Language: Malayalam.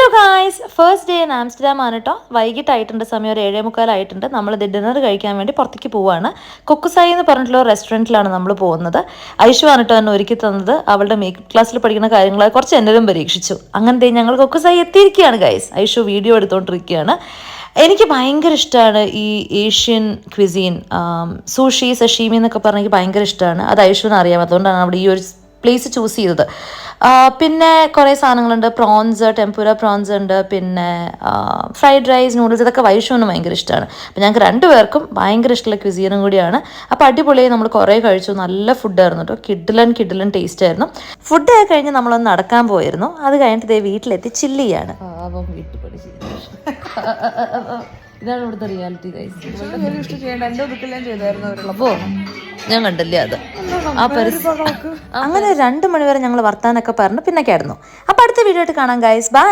Hello guys, first day in Amsterdam ആണ് കേട്ടോ. വൈകിട്ടായിട്ടുണ്ട്, സമയം ഒരു 7:45 നമ്മൾ ഡിന്നർ കഴിക്കാൻ വേണ്ടി പുറത്തേക്ക് പോവുകയാണ്. കൊക്കുസായി എന്ന് പറഞ്ഞിട്ടുള്ള റെസ്റ്റോറൻറ്റിലാണ് നമ്മൾ പോകുന്നത്. ഐഷു ആണ് കേട്ടോ എന്നെ ഒരുക്കി തന്നത്. അവളുടെ മേക്കപ്പ് ക്ലാസ്സിൽ പഠിക്കുന്ന കാര്യങ്ങൾ കുറച്ച് എന്നലും പരീക്ഷിച്ചു. അങ്ങനത്തെ ഞങ്ങൾ കൊക്കുസായി എത്തിയിരിക്കുകയാണ് ഗായ്സ്. ഐഷു വീഡിയോ എടുത്തുകൊണ്ടിരിക്കുകയാണ്. എനിക്ക് ഭയങ്കര ഇഷ്ടമാണ് ഈ ഏഷ്യൻ ക്വിസീൻ. സൂഷി, സഷീമി എന്നൊക്കെ പറഞ്ഞാൽ എനിക്ക് ഭയങ്കര ഇഷ്ടമാണ്. അത് ഐഷുവിന് അറിയാം, അതുകൊണ്ടാണ് അവിടെ ഈ ഒരു പ്ലേസ് ചൂസ് ചെയ്തത്. പിന്നെ കുറേ സാധനങ്ങളുണ്ട്. പ്രോൺസ്, ടെമ്പുര പ്രോൺസ് ഉണ്ട്, പിന്നെ ഫ്രൈഡ് റൈസ്, നൂഡിൽസ്, ഇതൊക്കെ വൈഷുവിന് ഭയങ്കര ഇഷ്ടമാണ്. അപ്പോൾ ഞങ്ങൾക്ക് രണ്ടുപേർക്കും ഭയങ്കര ഇഷ്ടമുള്ള ക്വിസീനും കൂടിയാണ്. അപ്പോൾ അടിപൊളിയായി നമ്മൾ കുറേ കഴിച്ചു. നല്ല ഫുഡായിരുന്നു കേട്ടോ. കിഡിലൻ ടേസ്റ്റ് ആയിരുന്നു. ഫുഡ് കഴിഞ്ഞ് നമ്മളൊന്ന് നടക്കാൻ പോയിരുന്നു. അത് കഴിഞ്ഞിട്ട് ഇതേ വീട്ടിലെത്തി ചില്ല് ചെയ്യാണ്. ഇതാണ് ഇവിടുത്തെ റിയാലിറ്റി ഗൈസ്. അപ്പോ ഞാൻ കണ്ടില്ലേ അത് ആ അങ്ങനെ 2 മണിവരെ ഞങ്ങൾ വർത്താനൊക്കെ പറഞ്ഞു പിന്നെ കിടന്നു. അപ്പോൾ അടുത്ത വീഡിയോ ആയിട്ട് കാണാം ഗൈസ്. ബൈ.